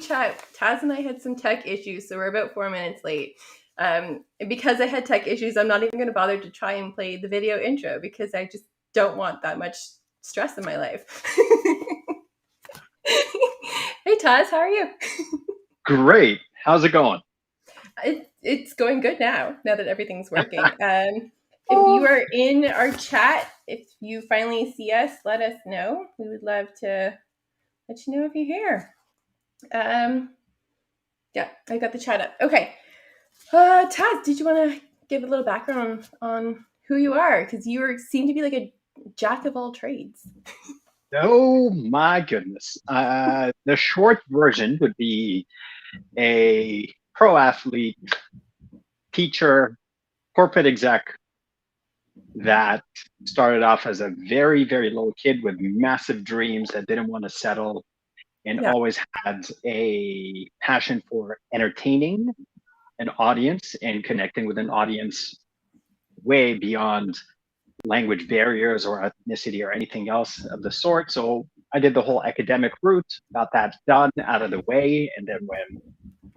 chat, Taz and I had some tech issues, so we're about 4 minutes late. And because I had tech issues, I'm not even going to bother to try and play the video intro because I just don't want that much stress in my life. Hey Taz, how are you? Great. How's it going? It's going good now that everything's working. If you are in our chat, if you finally see us, let us know. We would love to let you know if you're here. Yeah, I got the chat up. Okay. Taz, did you want to give a little background on who you are? Because you seem to be like a jack of all trades. Oh my goodness. The short version would be a pro athlete, teacher, corporate exec that started off as a very, very little kid with massive dreams that didn't want to settle and Yeah. always had a passion for entertaining an audience and connecting with an audience way beyond language barriers or ethnicity or anything else of the sort. So I did the whole academic route, got that done out of the way. And then when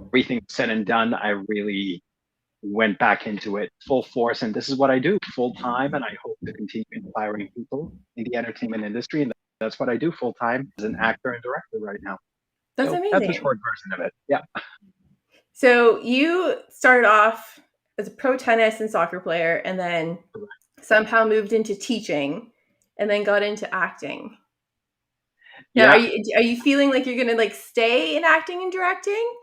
everything's said and done, I really went back into it full force. And this is what I do full time. And I hope to continue inspiring people in the entertainment industry. And that's what I do full time as an actor and director right now. That's So amazing. that's a short version of it. Yeah. So you started off as a pro tennis and soccer player and then somehow moved into teaching and then got into acting. Now, Yeah. are you feeling like you're going to like stay in acting and directing?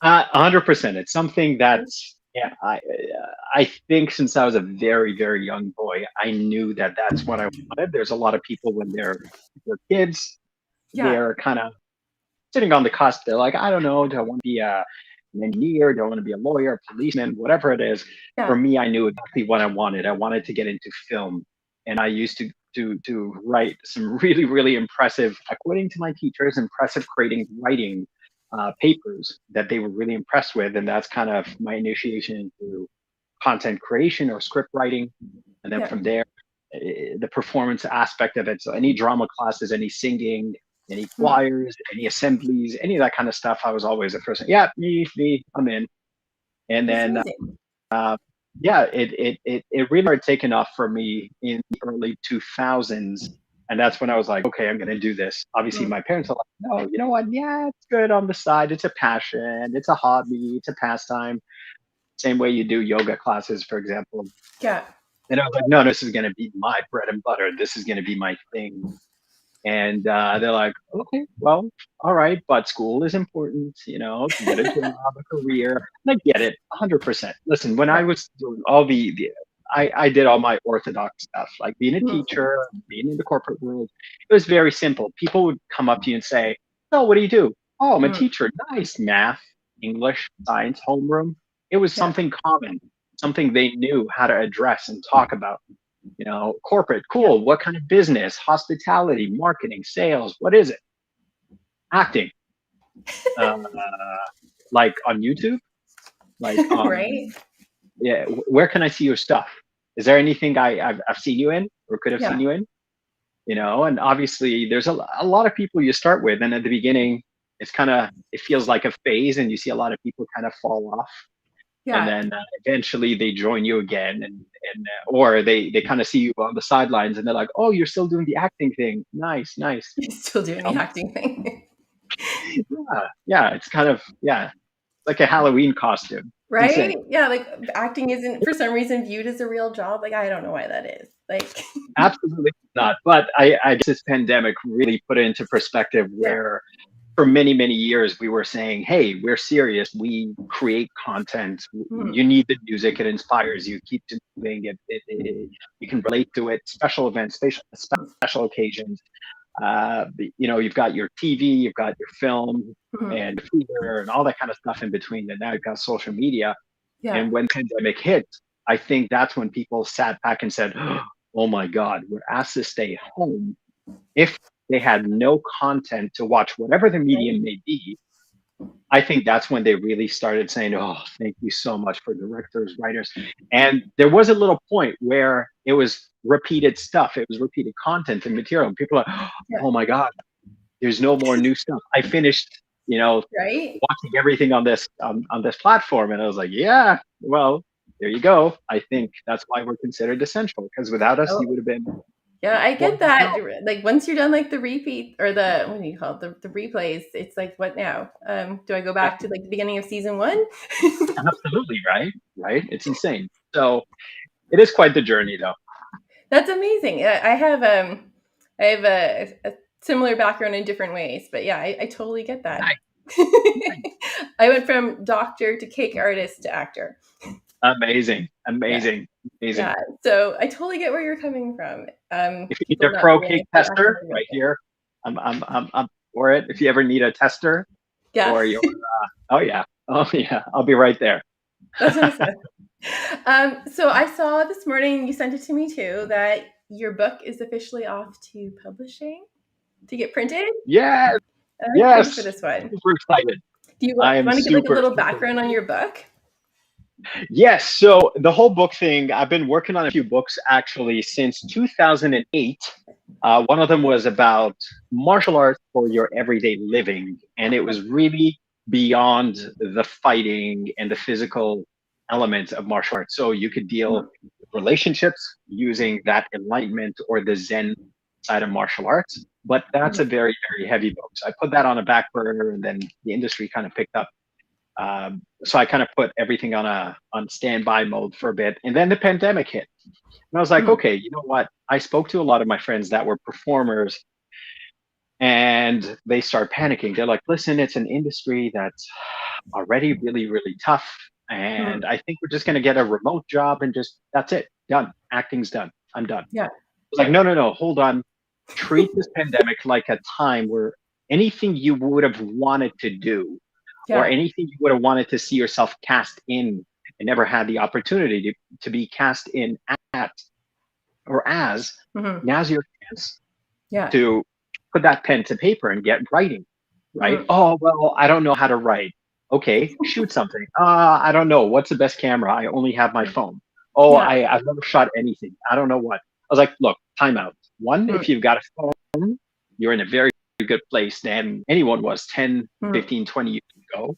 100%. It's something that's, yeah, I think since I was a very, very young boy, I knew that that's what I wanted. There's a lot of people when they're kids, Yeah. they're kind of sitting on the cusp. They're like, I don't know, do I want to be an engineer? Do I want to be a lawyer, a policeman, whatever it is? Yeah. For me, I knew exactly what I wanted. I wanted to get into film. And I used to write some really, really impressive, according to my teachers, impressive writing papers that they were really impressed with. And that's kind of my initiation into content creation or script writing. And then from there, the performance aspect of it. So any drama classes, any singing, any choirs, any assemblies, any of that kind of stuff. I was always the first one. Yeah, me, I'm in. And then, yeah, it really started taking off for me in the early 2000s. And that's when I was like, okay, I'm going to do this. Obviously, my parents are like, no, you know what? Yeah, it's good on the side. It's a passion. It's a hobby. It's a pastime. Same way you do yoga classes, for example. Yeah. And I was like, no, this is going to be my bread and butter. This is going to be my thing. And they're like, okay, well, all right, but school is important, you know, to get a job, a career. And I get it, 100%. Listen, when I was doing all I did all my orthodox stuff, like being a teacher, being in the corporate world. It was very simple. People would come up to you and say, oh, what do you do? Oh, I'm a teacher. Nice. Math, English, science, homeroom. It was something common, something they knew how to address and talk about. You know, corporate, cool. What kind of business? Hospitality, marketing, sales. What is it? Acting. Like on YouTube? Like, right? Yeah. Where can I see your stuff? Is there anything I've seen you in or could have seen you in? You know, and obviously there's a lot of people you start with, and at the beginning, it feels like a phase, and you see a lot of people kind of fall off. And then eventually they join you again, and or they kind of see you on the sidelines, and they're like, "Oh, you're still doing the acting thing. Nice, nice." You're still doing the acting thing. Yeah. It's kind of like a Halloween costume, right? Insane. Yeah, like acting isn't for some reason viewed as a real job. Like I don't know why that is. Like absolutely not. But I guess this pandemic really put it into perspective where. For many, many years, we were saying, hey, we're serious. We create content. You need the music. It inspires you. Keep doing it. You can relate to it. Special events, special occasions. You know, you've got your TV, you've got your film and theater and all that kind of stuff in between. And now you've got social media. And when the pandemic hit, I think that's when people sat back and said, oh my God, we're asked to stay home. If they had no content to watch, whatever the medium may be, I think that's when they really started saying, oh, thank you so much for directors, writers. And there was a little point where it was repeated stuff. It was repeated content and material. And people are like, oh my God, there's no more new stuff. I finished Right? watching everything on this platform. And I was like, yeah, well, there you go. I think that's why we're considered essential, because without us, Oh, you would have been yeah, I bored get as that. hell. Like once you're done like the repeat or the what do you call it? The replays, it's like what now? Do I go back to like the beginning of season one? Absolutely, right? Right? It's insane. So it is quite the journey, though. That's amazing. I have a similar background in different ways, but yeah, I totally get that. Nice, nice. I went from doctor to cake artist to actor. Amazing, Yeah, amazing, yeah. amazing. So I totally get where you're coming from. If you need People a not pro being cake able to tester, access right everything. here, I'm for it. If you ever need a tester, Yeah, or your, oh yeah, oh yeah, I'll be right there. that's awesome. So I saw this morning, you sent it to me too, that your book is officially off to publishing to get printed. Yes, I'm excited for yes, this one. super excited. Do you I am want to give like a super, little super background on excited. your book? Yes, so the whole book thing, I've been working on a few books actually since 2008. One of them was about martial arts for your everyday living, and it was really beyond the fighting and the physical elements of martial arts. So you could deal with relationships using that enlightenment or the Zen side of martial arts. But that's a very, very heavy book. So I put that on a back burner, and then the industry kind of picked up. So I kind of put everything on standby mode for a bit, and then the pandemic hit, and I was like, Mhm. okay, you know what? I spoke to a lot of my friends that were performers, and they start panicking. They're like, listen, it's an industry that's already really, really tough, and Mhm. I think we're just going to get a remote job and just that's it, done. Acting's done. I'm done. I Yeah. was like, no, no, no, hold on. Treat this pandemic like a time where anything you would have wanted to do or Yeah. anything you would have wanted to see yourself cast in and never had the opportunity to be cast in at or as, Mhm. now's your chance Yeah. to put that pen to paper and get writing, right? Mhm. Oh, well, I don't know how to write. Okay, shoot something. I don't know. What's the best camera? I only have my phone. Oh, Yeah. I've never shot anything. I don't know what. I was like, look, time out. One, Mhm. if you've got a phone, you're in a very good place than anyone was 10, Mhm. 15, 20 years ago.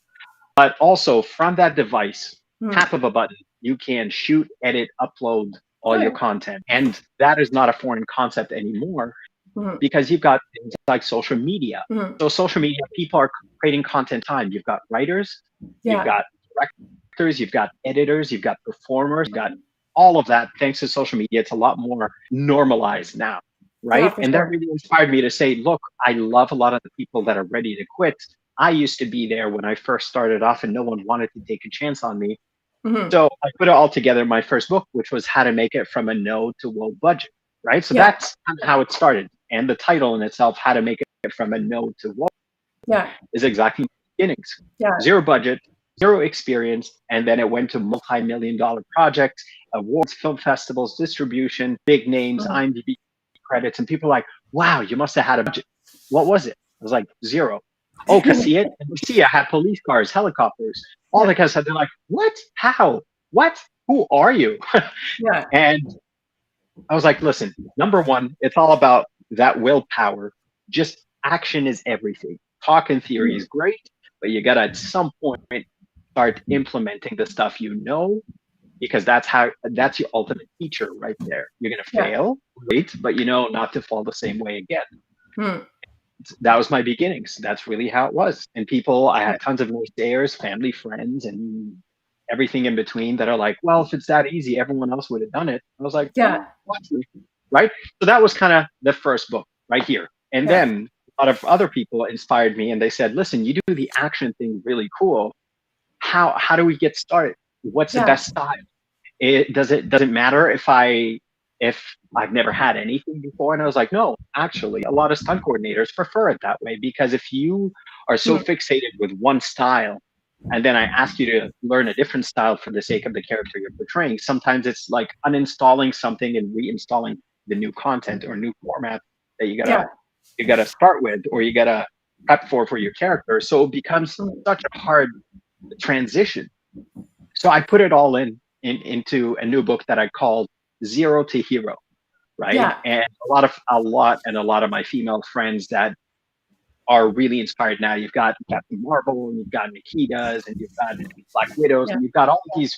But also from that device, Mhm. tap of a button, you can shoot, edit, upload all Oh, your yeah. content. And that is not a foreign concept anymore Mhm. because you've got things like social media. Mhm. So social media, people are creating content time. You've got writers, you've Yeah. got directors, you've got editors, you've got performers, you've got all of that. Thanks to social media, it's a lot more normalized now, Yeah, right? for And that sure. really inspired me to say, look, I love a lot of the people that are ready to quit. I used to be there when I first started off and no one wanted to take a chance on me. Mhm. So I put it all together in my first book, which was How to Make It from a No to Low Budget, right? So Yeah. that's kind of how it started. And the title in itself, How to Make It from a No to Low, Yeah. is exactly beginnings. Yeah. Zero budget, zero experience, and then it went to multi-million dollar projects, awards, film festivals, distribution, big names, Mhm. IMDb credits, and people are like, wow, you must have had a budget. What was it? I was like, zero. Oh, cause see it? And see, I had police cars, helicopters, all that Yeah. kind of stuff. They're like, what? How? What? Who are you? Yeah. And I was like, listen, number one, it's all about that willpower. Just action is everything. Talk and theory is Mhm. great, but you got to at some point start implementing the stuff you know, because that's your ultimate teacher right there. You're going to Yeah. fail, great, but you know not to fall the same way again. Mhm. That was my beginnings. That's really how it was. And people, I Yeah. had tons of naysayers, family, friends, and everything in between that are like, well, if it's that easy, everyone else would have done it. I was like, Yeah. well, watch me. Right. So that was kind of the first book right here. And Yeah. then a lot of other people inspired me and they said, listen, you do the action thing really cool. How do we get started? What's the Yeah. best style? It doesn't matter if I've never had anything before. And I was like, no, actually, a lot of stunt coordinators prefer it that way because if you are so Mhm. fixated with one style, and then I ask you to learn a different style for the sake of the character you're portraying, sometimes it's like uninstalling something and reinstalling the new content or new format that you Yeah. gotta start with or you gotta prep for your character. So it becomes Mhm. such a hard transition. So I put it all into a new book that I called Zero to Hero, right? Yeah. And a lot of my female friends that are really inspired now. You've got Captain Marvel, and you've got Nikitas, and you've got Black Widows, Yeah. and you've got all these,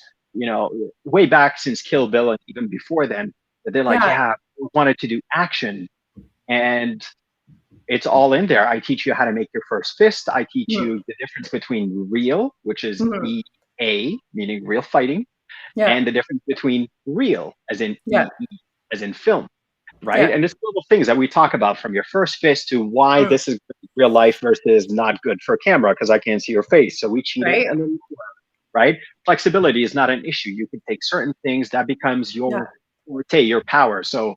way back since Kill Bill and even before then, that they're like, Yeah. yeah, we wanted to do action, and it's all in there. I teach you how to make your first fist. I teach Mhm. you the difference between real, which is Mhm. EA, meaning real fighting, Yeah. and the difference between real, as in Yeah. EE, as in film, right? Yeah. And it's little things that we talk about, from your first fist to why Mm. this is real life versus not good for camera because I can't see your face. So we cheated Right. a little more, right? Flexibility is not an issue. You can take certain things that becomes Yeah. your forte, your power. So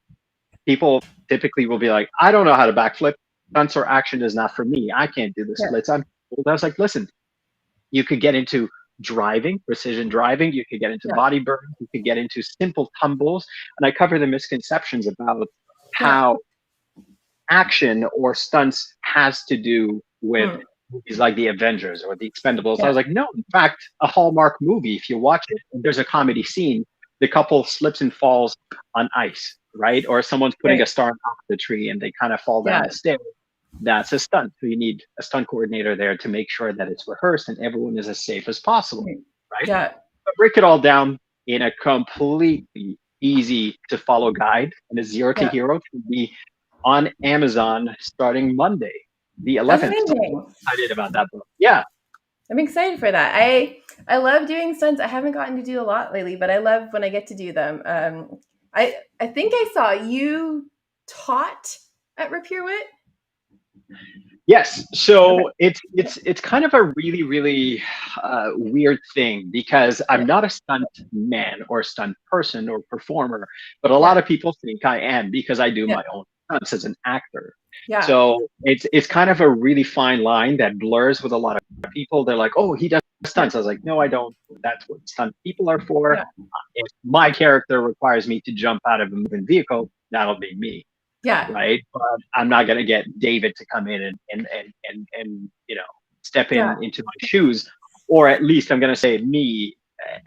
people typically will be like, I don't know how to backflip. Stunts or action is not for me. I can't do the Yeah. splits. I was like, listen, you could get into driving, precision driving. You could get into Yeah. body burn. You could get into simple tumbles. And I cover the misconceptions about Yeah. how action or stunts has to do with Mm. movies like the Avengers or the Expendables. I Yeah. was like, no, in fact, a Hallmark movie, if you watch it, and there's a comedy scene, the couple slips and falls on ice, right? Or someone's putting a Right. star on top of the tree and they kind of fall down Yeah. the stairs. That's a stunt. So you need a stunt coordinator there to make sure that it's rehearsed and everyone is as safe as possible, Right. right? Yeah. But break it all down in a completely easy to follow guide, and a zero to Yeah. hero can be on Amazon starting Monday, the That's 11th. So I'm amazing. excited about that book. Yeah. I'm excited for that. I love doing stunts. I haven't gotten to do a lot lately, but I love when I get to do them. I think I saw you taught at Repair Wit. Yes. Okay. So it's kind of a really really weird thing because Yeah. I'm not a stunt man or a stunt person or performer, but a lot Yeah. of people think I am because I do Yeah. my own stunts as an actor. Yeah. So it's kind of a really fine line that blurs with a lot of people. They're like, oh, he does Yeah. stunts. I was like, no, I don't. That's what stunt people are for. Yeah. If my character requires me to jump out of a moving vehicle, that'll be me, Yeah. right? But I'm not going to get David to come in and step Yeah. into my shoes, or at least I'm going to say me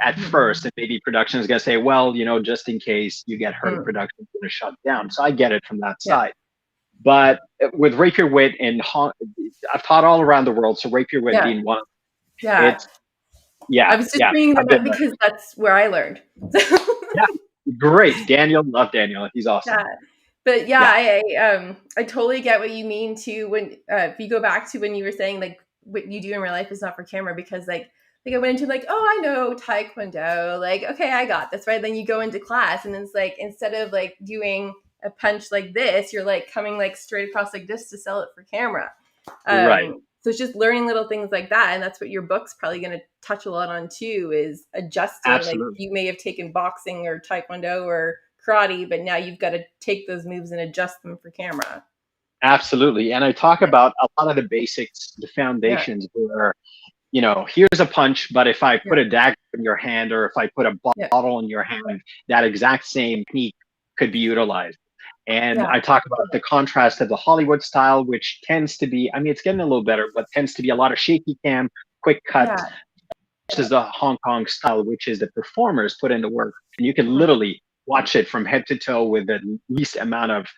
at Mhm. first, and maybe production is going to say, well, just in case you get hurt, Mm. production's going to shut down. So I get it from that Yeah. side. But with Rapier Wit I've taught all around the world, so Rapier Wit Yeah. being one. Yeah. It's I yeah, was just yeah. bringing I've them up been there. because that's where I learned. Yeah, great. Daniel, love Daniel. He's awesome. Yeah. But yeah, Yeah, I totally get what you mean too when if you go back to when you were saying like what you do in real life is not for camera because like I went into like, oh, I know Taekwondo, like okay, I got this, right? Then you go into class and it's like instead of like doing a punch like this, you're like coming like straight across like this to sell it for camera. right. So it's just learning little things like that, and that's what your book's probably going to touch a lot on too. Is adjusting. Like Absolutely. you may have taken boxing or taekwondo or karate, but now you've got to take those moves and adjust them for camera. Absolutely. And I talk Yeah, about a lot of the basics, the yeah, foundations where, here's a punch, but if I yeah, put a dagger in your hand or if I put a yeah, bottle in your hand, that exact same technique could be utilized. And yeah, I talk about the contrast of the Hollywood style, which tends to be, I mean, it's getting a little better, but tends to be a lot of shaky cam, quick cut, yeah, versus the Hong Kong style, which is the performers put in the work. And you can mhm, literally watch it from head to toe with the least amount of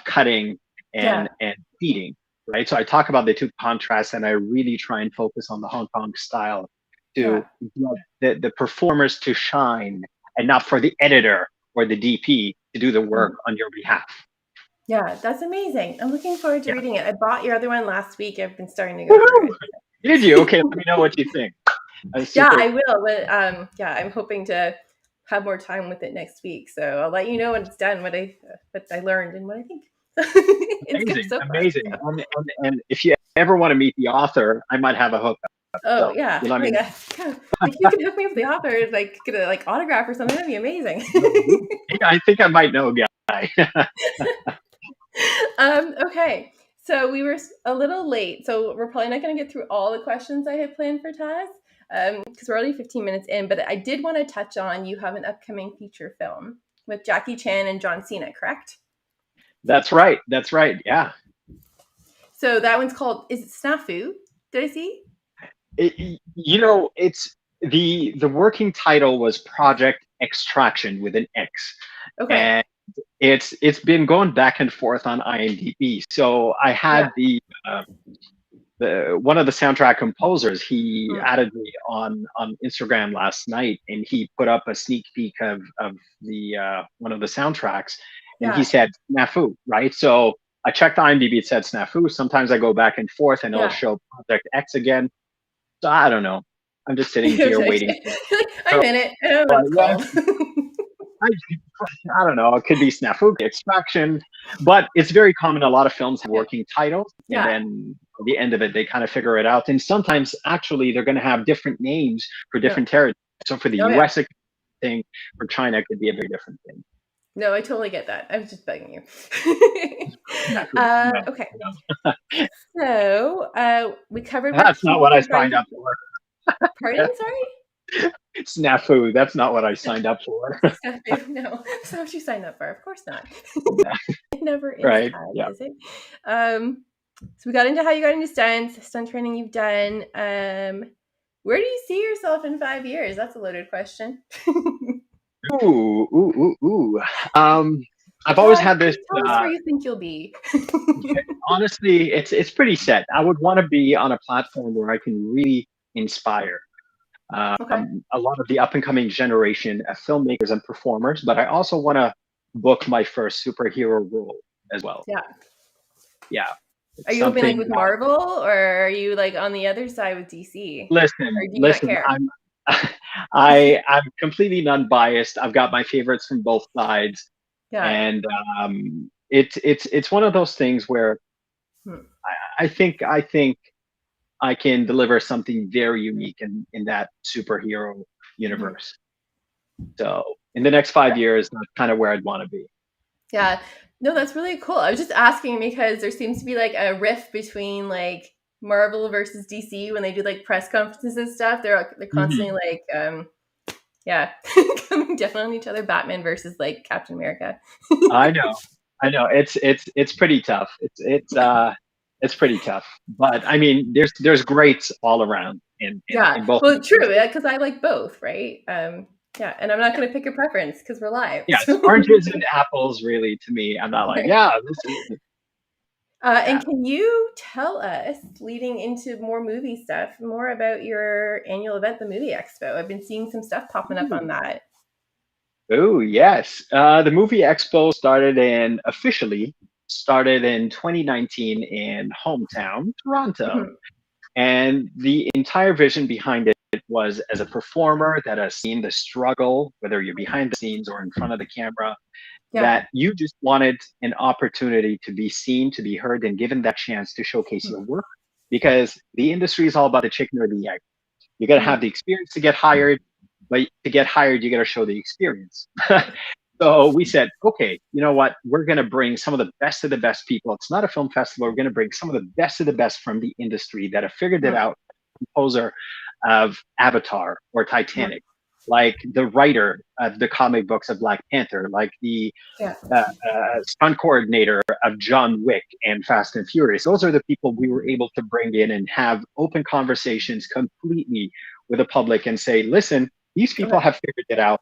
cutting yeah, and feeding, right? So I talk about the two contrasts, and I really try and focus on the Hong Kong style yeah, to get the performers to shine, and not for the editor or the DP to do the work mhm. on your behalf. Yeah. That's amazing. I'm looking forward to Yeah. reading it. I bought your other one last week. I've been starting to go through Woohoo! it. Did you? Okay, let me know what you think. I'm Yeah, super. I will. But yeah, I'm hoping to have more time with it next week. So I'll let you know when it's done what I learned and what I think. It's good Amazing, so far. amazing. And if you ever want to meet the author, I might have a hookup. Oh So yeah. you let Oh me know. yeah. God, if you could hook me up with the author, like get a like autograph or something, that'd be amazing. I think I might know a guy. Okay. So we were a little late, so we're probably not going to get through all the questions I had planned for Taz, because we're already 15 minutes in. But I did want to touch on you have an upcoming feature film with Jackie Chan and John Cena, correct? That's right. That's right. Yeah. So that one's called, is it Snafu? Did I see? It's the working title was Project Extraction with an X, Okay. and it's been going back and forth on IMDb. So I Yeah. had the one of the soundtrack composers. He Mm. added me on Instagram last night, and he put up a sneak peek of the one of the soundtracks, and he Yeah. said Snafu, right? So I checked IMDb, it said Snafu. Sometimes I go back and forth, and it'll Yeah. show Project X again. So I don't know. I'm just sitting You're here like, waiting. I'm in it. I don't know what But it's yeah, called. I, I don't know. It could be Snafu, Extraction, but it's very common. A lot of films have Yeah. working titles, and Yeah. then at the end of it, they kind of figure it out. And sometimes, actually, they're going to have different names for Yeah. different territories. So for the Oh yeah. U.S. thing, for China, it could be a very different thing. No, I totally get that. I was just bugging you. Snafu, no, Okay. no. So we covered what That's not what I you've done. signed up for. Pardon? Sorry? Snafu, that's not what I signed up for. Snafu. No, that's not what you signed up for. Of course not. It never is, Right? Taz, Yeah. is it? So we got into how you got into stunts, stunt training you've done. Where do you see yourself in 5 years? That's a loaded question. Ooh, ooh, ooh, ooh. I've always had this. Tell us where you think you'll be. Honestly, it's pretty set. I would want to be on a platform where I can really inspire Okay. a lot of the up and coming generation of filmmakers and performers, but I also want to book my first superhero role as well. Yeah. Yeah. Are It's you hoping like something with that, Marvel, or are you like on the other side with DC? Or listen, do you not listen, care? I'm completely non-biased. I've got my favorites from both sides. Yeah. And it's one of those things where Hmm. I think I can deliver something very unique in that superhero Mhm. universe. So in the next 5 years, that's kind of where I'd want to be. Yeah. No, that's really cool. I was just asking because there seems to be like a rift between like Marvel versus DC when they do like press conferences and stuff. They're constantly Mhm. like yeah, coming down on each other. Batman versus like Captain America. I know, I know. It's pretty tough. It's pretty tough. But I mean, there's greats all around Yeah. in both Well, movies. true. Yeah, because I like both, right? Yeah, and I'm not going to pick a preference because we're live. Yeah, it's So. oranges and apples, really. To me, I'm not like, yeah, this is, yeah. And can you tell us, leading into more movie stuff, more about your annual event, the Movie-Expo? I've been seeing some stuff popping up on that. Oh, yes. The Movie-Expo officially started in 2019 in hometown, Toronto. Mhm. And the entire vision behind it was, as a performer that has seen the struggle, whether you're behind the scenes or in front of the camera, Yeah. that you just wanted an opportunity to be seen, to be heard, and given that chance to showcase your Mhm. work. Because the industry is all about the chicken or the egg. You got to have Mhm. the experience to get hired, but to get hired, you got to show the experience. So we said, okay, you know what? We're going to bring some of the best people. It's not a film festival. We're going to bring some of the best from the industry that have figured it Mhm. out. Composer of Avatar or Mhm. Titanic, like the writer of the comic books of Black Panther, like the Yeah. stunt coordinator of John Wick and Fast and Furious. Those are the people we were able to bring in and have open conversations completely with the public and say, listen, these people Okay. have figured it out.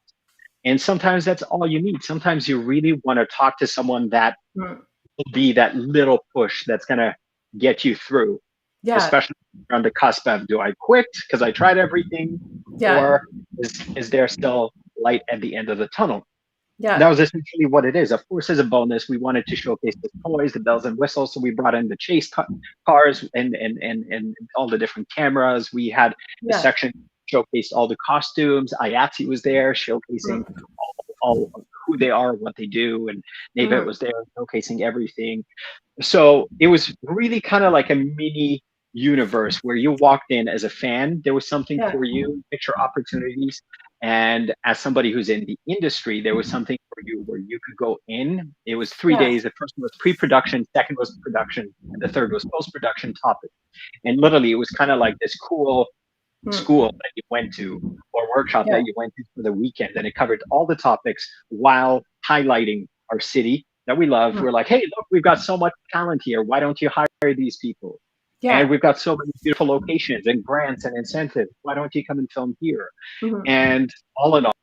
And sometimes that's all you need. Sometimes you really want to talk to someone that Mhm. will be that little push that's going to get you through, Yeah. especially on the cusp of, do I quit because I tried everything? Yeah. Or is there still light at the end of the tunnel? That Yeah. was essentially what it is. Of course, as a bonus, we wanted to showcase the toys, the bells and whistles. So we brought in the cars and all the different cameras. We had a Yeah. section showcased all the costumes. Ayati was there showcasing Mhm. all who they are, what they do, and Navit Mhm. was there showcasing everything. So it was really kind of like a mini universe where you walked in as a fan, there was something Yeah. for you, picture opportunities. And as somebody who's in the industry, there was something for you where you could go in. It was three Yeah. days. The first one was pre-production, second was production, and the third was post-production topic. And literally, it was kind of like this cool Mhm. school that you went to or workshop Yeah. that you went to for the weekend, and it covered all the topics while highlighting our city that we love. Mhm. We're like, hey, look, we've got so much talent here. Why don't you hire these people? And Yeah. we've got so many beautiful locations and grants and incentives. Why don't you come and film here? Mhm. And all in all,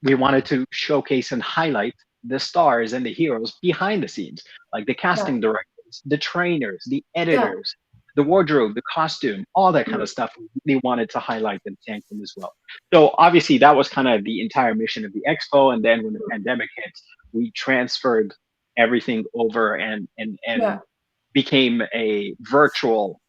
we wanted to showcase and highlight the stars and the heroes behind the scenes, like the Yeah. casting directors, the trainers, the Yeah. editors, the wardrobe, the costume, all that kind Mm. of stuff. They wanted to highlight and thank them as well. So obviously that was kind of the entire mission of the expo. And then when the pandemic hit, we transferred everything over and Yeah. became a virtual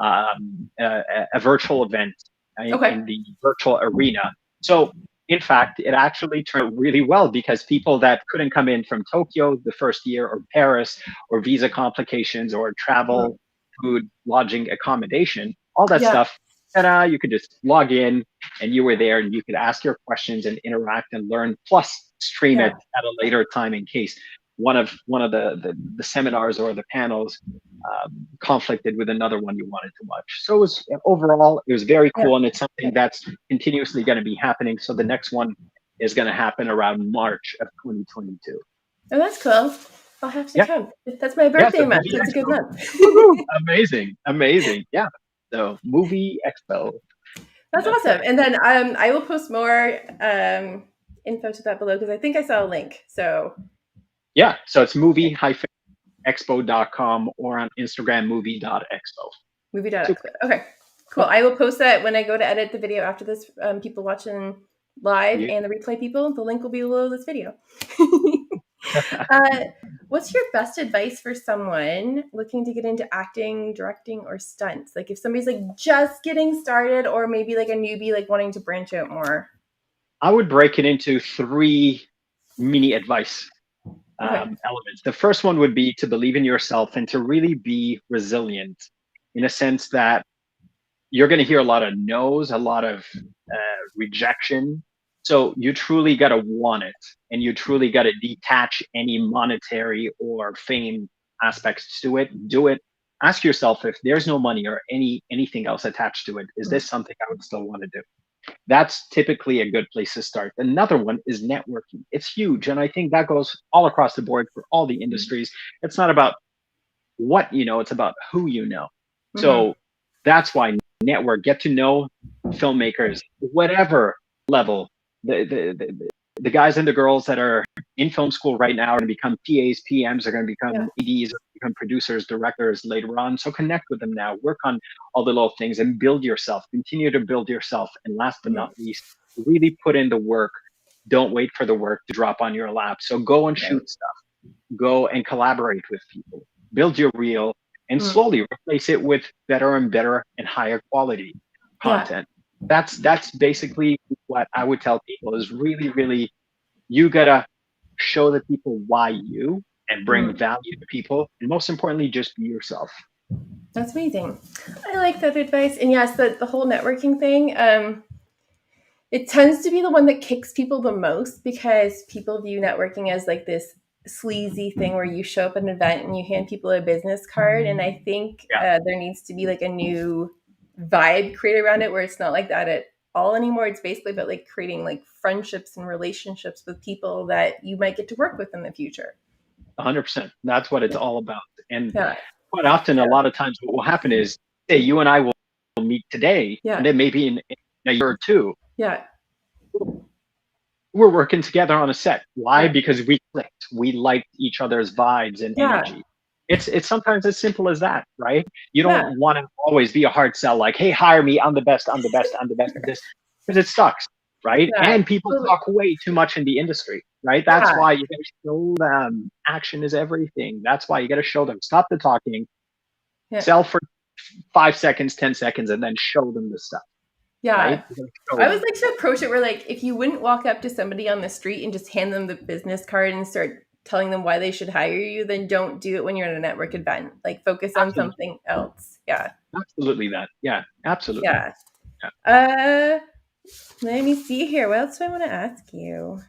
a virtual event Okay. in the virtual arena. So, in fact, it actually turned out really well because people that couldn't come in from Tokyo the first year, or Paris, or visa complications, or Mm. travel, food, lodging, accommodation, all that Yeah. stuff, ta-da, you could just log in and you were there and you could ask your questions and interact and learn, plus stream Yeah. it at a later time in case one of the seminars or the panels conflicted with another one you wanted to watch. So it was overall, it was very Yeah. cool, and it's something that's continuously going to be happening. So the next one is going to happen around March of 2022. Oh, that's cool. I'll have to Yeah, come. That's my yeah. birthday So month. Movie That's a good Expo. month. Woohoo! Amazing, amazing. Yeah. So Movie Expo. That's That's it. awesome. And then I will post more info to that below because I think I saw a link. So Yeah. So it's movie-expo.com or on Instagram movie.expo. Super. movie.expo. Okay, cool. Yep. I will post that when I go to edit the video after this. People watching live Yeah. and the replay people, the link will be below this video. uh, what's your best advice for someone looking to get into acting, directing, or stunts? Like if somebody's like just getting started, or maybe like a newbie, like wanting to branch out more. I would break it into three mini advice Okay. elements. The first one would be to believe in yourself and to really be resilient, in a sense that you're going to hear a lot of no's, a lot of rejection. So you truly got to want it, and you truly got to detach any monetary or fame aspects to it. Do it. Ask yourself, if there's no money or anything else attached to it, is this something I would still want to do? That's typically a good place to start. Another one is networking. It's huge. And I think that goes all across the board for all the industries. It's not about what you know, it's about who you know. Mm-hmm. So that's why network, get to know filmmakers, whatever level. The guys and the girls that are in film school right now are going to become PAs, PMs, are going to Yeah. become ADs, or become producers, directors later on. So connect with them now, work on all the little things and build yourself, continue to build yourself. And last but Mm-hmm. not least, really put in the work. Don't wait for the work to drop on your lap. So go and Right. shoot stuff, go and collaborate with people, build your reel, and Mm. slowly replace it with better and better and higher quality Yeah. content. That's basically what I would tell people, is really, really, you gotta show the people why you, and bring Mm. value to people, and most importantly, just be yourself. That's amazing. I like that advice. And yes, the whole networking thing, it tends to be the one that kicks people the most because people view networking as like this sleazy thing where you show up at an event and you hand people a business card. And I think Yeah, there needs to be like a new vibe created around it where it's not like that at all anymore. It's basically about like creating like friendships and relationships with people that you might get to work with in the future. 100%. That's what it's Yeah. all about. And Yeah. quite often, a Yeah. lot of times, what will happen is, say, you and I will meet today, and Yeah. then maybe in a year or two, Yeah. we're working together on a set. Why? Yeah. Because we clicked. We liked each other's vibes and Yeah. energy. It's sometimes as simple as that, right? You Yeah. don't want to always be a hard sell, like, hey, hire me, I'm the best, I'm the best, I'm the best at this, because it sucks, right? Yeah. And people Totally. talk way too much in the industry, right? That's Yeah. why you got to show them action is everything. That's why you got to show them, stop the talking, Yeah. sell for 5 seconds, 10 seconds, and then show them the stuff, Yeah. right? You gotta show I always them. like to approach it where like if you wouldn't walk up to somebody on the street and just hand them the business card and start telling them why they should hire you, then don't do it when you're at a network event. Like focus on Absolutely. something else. Yeah. Absolutely that. Yeah, absolutely. Yeah. Yeah. Let me see here. What else do I want to ask you?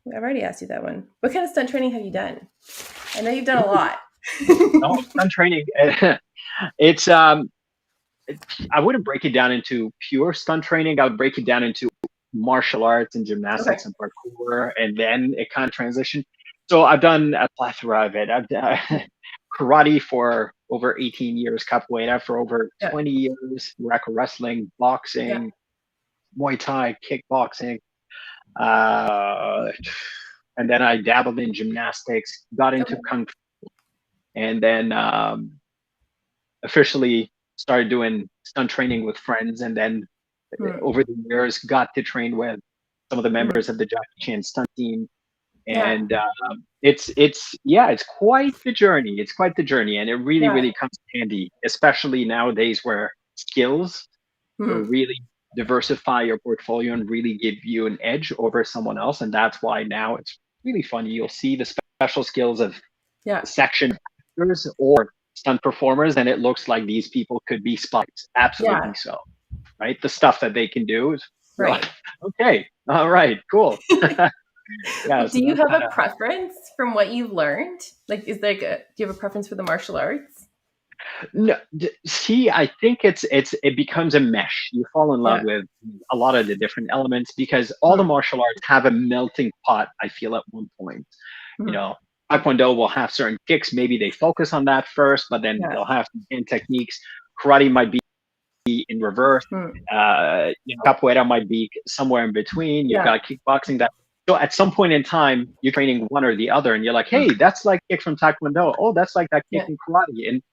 I've already asked you that one. What kind of stunt training have you done? I know you've done a lot. No, stunt training. It's I wouldn't break it down into pure stunt training. I would break it down into martial arts and Okay. gymnastics and parkour, and then it kind of transitioned. So I've done a plethora of it. I've done karate for over 18 years, capoeira for over Yeah. 20 years, wrestling, Yeah. boxing, Muay Thai, kickboxing. Uh, and then I dabbled in gymnastics, got into Okay. kung fu, and then officially started doing stunt training with friends. And then Hmm. over the years, got to train with some of the Hmm. members of the Jackie Chan stunt team. Yeah. And it's yeah, it's quite the journey. It's quite the journey, and it really Yeah. really comes handy, especially nowadays where skills Hmm. really diversify your portfolio and really give you an edge over someone else. And that's why now it's really fun. You'll see the special skills of Yeah. section actors or stunt performers, and it looks like these people could be spies. Yeah. Absolutely so. Right? The stuff that they can do is, you're Right. like, okay, all right, cool. Yeah, Well, so do you that's have kind a of preference from what you've learned? Like, do you have a preference for the martial arts? no. See, I think it becomes a mesh. You fall in love Yeah. with a lot of the different elements because all the Hmm. martial arts have a melting pot. I feel at one point, you Hmm. know, Taekwondo will have certain kicks. Maybe they focus on that first, but then Yeah. they'll have some hand techniques. Karate might be in reverse. Hmm. Capoeira might be somewhere in between. You've Yeah. got kickboxing that. So at some point in time, you're training one or the other, and you're like, Hmm. hey, that's like kick from Taekwondo. Oh, that's like that kick Yeah. in karate. And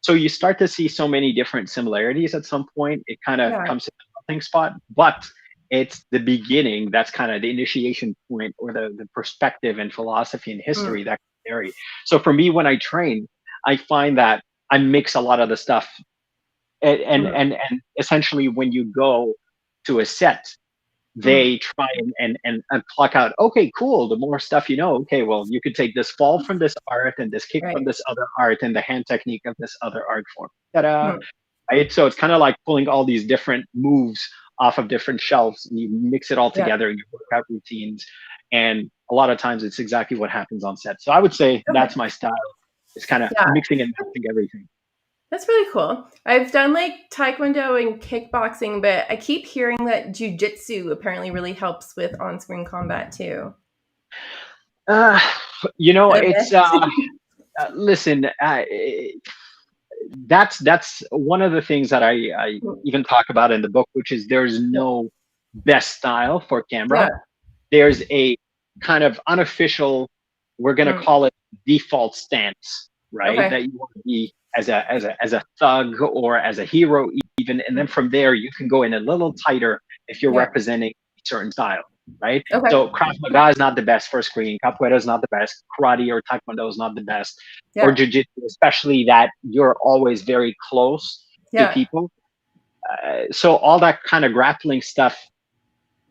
so you start to see so many different similarities at some point. It kind of Yeah. comes to the melting spot, but it's the beginning. That's kind of the initiation point or the perspective and philosophy and Hmm. history that can vary. So for me, when I train, I find that I mix a lot of the stuff Hmm. and essentially when you go to a set, Hmm. they try and pluck out, okay, cool, the more stuff you know, okay, well, you could take this fall from this art and this kick from Right. this other art and the hand technique of this other art form. Ta-da. Hmm. Right? So it's kind of like pulling all these different moves off of different shelves and you mix it all Yeah. together, you work out routines. And a lot of times it's exactly what happens on set. So I would say Okay. that's my style. It's kind of Yeah. mixing and matching everything. That's really cool. I've done like taekwondo and kickboxing, but I keep hearing that jujitsu apparently really helps with on-screen combat too. Uh, Is that it's a myth? listen. That's one of the things that I even talk about in the book, which is there's Yeah. no best style for camera. Yeah. There's a kind of unofficial, we're going to Mm. call it default stance, right? Okay. That you want to be as a thug or as a hero even, and then Mm. from there you can go in a little tighter if you're Yeah. representing a certain style, right? Okay. So Krav Maga is not the best for screen, Capoeira is not the best, karate or Taekwondo is not the best, or Yeah. Jiu-Jitsu, especially that you're always very close to Yeah. people. So all that kind of grappling stuff,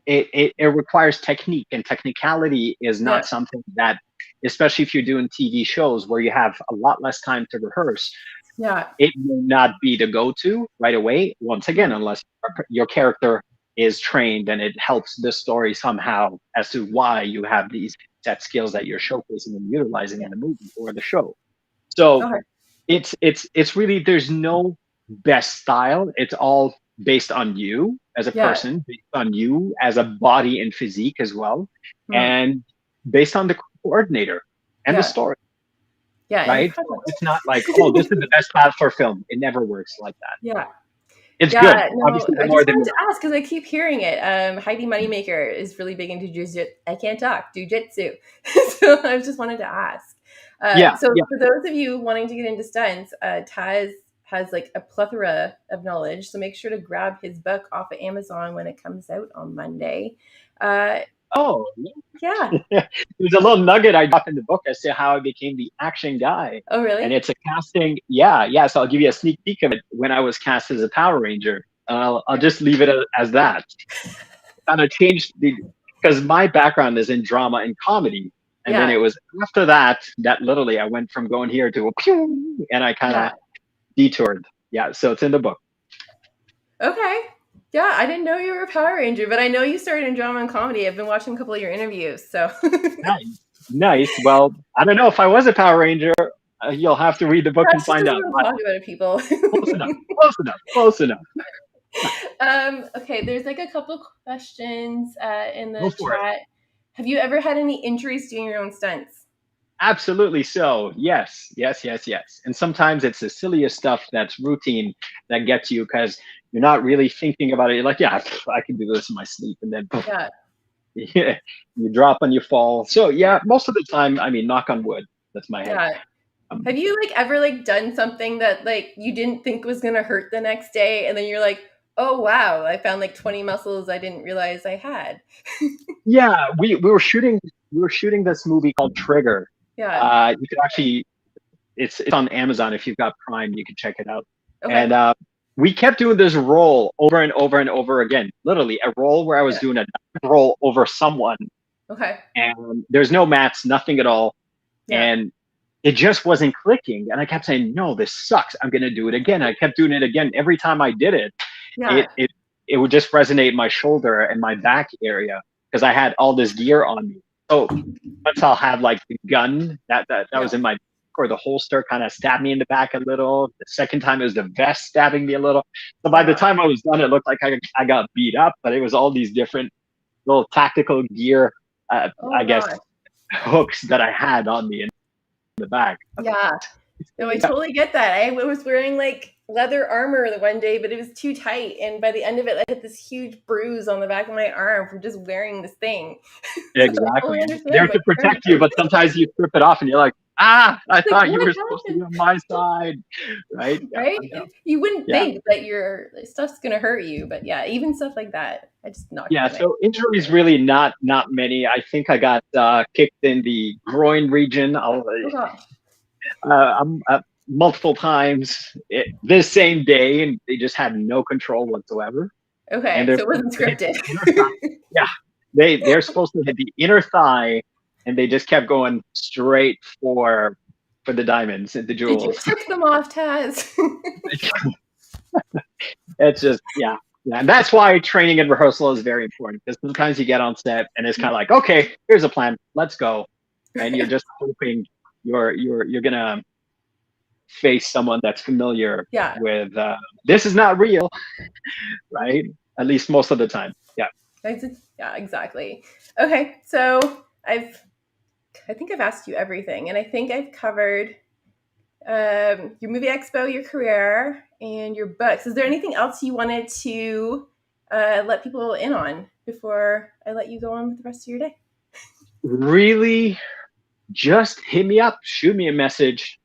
it requires technique, and technicality is Yeah. not something that, especially if you're doing TV shows where you have a lot less time to rehearse, Yeah. it will not be the go-to right away. Once again, Mm. unless your character is trained and it helps the story somehow as to why you have these set skills that you're showcasing and utilizing Yeah. in the movie or the show. So Okay. it's really, there's no best style. It's all based on you as a Yeah. person, based on you as a body and physique as well, Mm. and based on the coordinator and the Yeah. story, Yeah. And the right? So project. it's not like, oh, this is the best style for film. It never works like that. Yeah. It's good. Yeah, no, Obviously, the I more just the wanted merrier. to ask because I keep hearing it. Heidi Moneymaker is really big into jujitsu. I can't talk jujitsu, so I just wanted to ask. Yeah, So yeah. for those of you wanting to get into stunts, Taz has like a plethora of knowledge. So make sure to grab his book off of Amazon when it comes out on Monday. Uh, Oh, yeah. there's a little nugget I dropped in the book as to how I became the action guy. Oh, And really? it's a casting. Yeah, yeah. So I'll give you a sneak peek of it when I was cast as a Power Ranger. I'll just leave it as that. Kind of changed because my background is in drama and comedy. And then Yeah. it was after that that literally I went from going here to a pew, and I kind of Yeah. detoured. Yeah, so it's in the book. Okay. Yeah, I didn't know you were a Power Ranger, but I know you started in drama and comedy. I've been watching a couple of your interviews, so Nice, nice. Well, I don't know if I was a Power Ranger. You'll have to read the book and Josh just find doesn't out. want to But talk about it, people. close enough, close enough, close enough. Okay, there's like a couple questions in Go the for it. chat. Have you ever had any injuries doing your own stunts? Absolutely so. Yes, yes, yes, yes. And sometimes it's the silliest stuff that's routine that gets you because you're not really thinking about it. You're like, yeah, I can do this in my sleep. And then, poof, Yeah. Yeah, you drop and you fall. So yeah, most of the time, I mean, knock on wood, that's my head. Yeah. Have you like ever like done something that like you didn't think was gonna hurt the next day, and then you're like, oh wow, I found like 20 muscles I didn't realize I had. Yeah, we were shooting this movie called Trigger. Yeah. You could actually it's on Amazon. If you've got Prime, you can check it out. Okay. And we kept doing this role over and over and over again. Literally, a role where I was Yeah. doing a roll over someone, Okay. and there's no mats, nothing at all, Yeah. and it just wasn't clicking. And I kept saying, "No, this sucks. I'm gonna do it again." I kept doing it again. Every time I did it, it Yeah. it it would just resonate in my shoulder and my back area because I had all this gear on me. So once I'll have like the gun that was Yeah. in my, or the holster kind of stabbed me in the back a little. The second time it was the vest stabbing me a little. So by the Wow. time I was done, it looked like I got beat up, but it was all these different little tactical gear, Oh I guess, gosh. hooks that I had on me in the back. Yeah. No, I Yeah, totally get that. I was wearing like leather armor the one day, but it was too tight, and by the end of it, I had this huge bruise on the back of my arm from just wearing this thing. So I exactly. totally There understand what to you're trying protect to you, do. but sometimes you strip it off and you're like, I Like, thought you what were supposed to be happened? on my side, right? Yeah, Right? I know. You wouldn't Yeah. think that your stuff's gonna hurt you, but yeah, even stuff like that, I just knocked Yeah, my so injuries really not many. I think I got kicked in the groin region. oh gosh. Multiple times this same day, and they just had no control whatsoever. And Okay, they're so it supposed wasn't to hit scripted. the inner thigh. Yeah, they're supposed to hit the inner thigh, and they just kept going straight for the diamonds and the Did you jewels. tick them off, Taz? It's just yeah, and that's why training and rehearsal is very important, because sometimes you get on set and it's kind of like, okay, here's a plan, let's go, and you're just hoping you're gonna face someone that's familiar Yeah. with this is not real, right? At least most of the time. Yeah. Yeah, exactly. Okay, so I think I've asked you everything, and I think I've covered your Movie-Expo, your career, and your books. Is there anything else you wanted to let people in on before I let you go on with the rest of your day? Really, just hit me up, shoot me a message.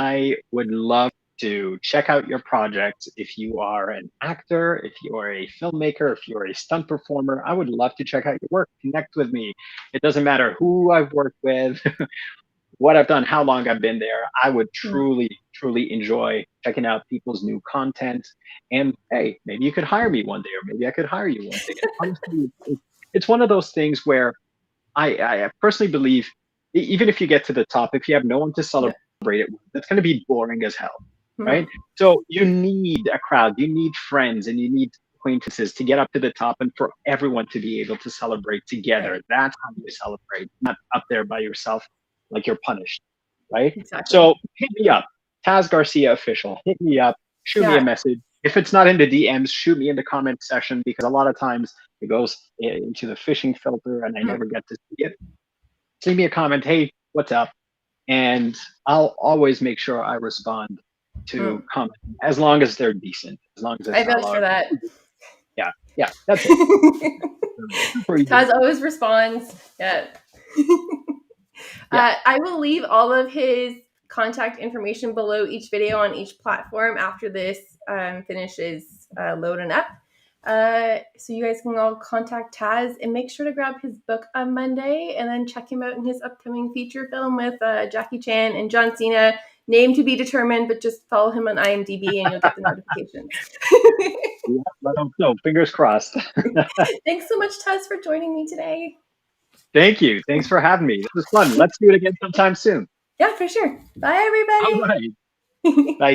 I would love to check out your projects. If you are an actor, if you are a filmmaker, if you're a stunt performer, I would love to check out your work. Connect with me. It doesn't matter who I've worked with, what I've done, how long I've been there. I would truly enjoy checking out people's new content. And hey, maybe you could hire me one day, or maybe I could hire you one day. And honestly, it's one of those things where I personally believe, even if you get to the top, if you have no one to Yeah. celebrate it with, that's going to be boring as hell, Mhm. right? So you need a crowd, you need friends, and you need acquaintances to get up to the top, and for everyone to be able to celebrate together. Right. That's how you celebrate, not up there by yourself like you're punished, right? Exactly. So hit me up, Taz Garcia official. Hit me up, shoot me a Yeah. message. If it's not in the DMs, shoot me in the comment section, because a lot of times it goes into the phishing filter and I Mhm. never get to see it. Send me a comment, hey, what's up? And I'll always make sure I respond to Mhm. comments, as long as they're decent, as long as I it's not a vouch lot for of, that. yeah, yeah, that's it. Super easy. Taz always responds. Yeah. Yeah. I will leave all of his contact information below each video on each platform after this finishes loading up. So you guys can all contact Taz, and make sure to grab his book on Monday, and then check him out in his upcoming feature film with Jackie Chan and John Cena. Name to be determined, but just follow him on IMDb and you'll get the notifications. Yeah, let them know. Fingers crossed. Thanks so much, Taz, for joining me today. Thank you. Thanks for having me. This was fun. Let's do it again sometime soon. Yeah, for sure. Bye, All everybody. right. Bye.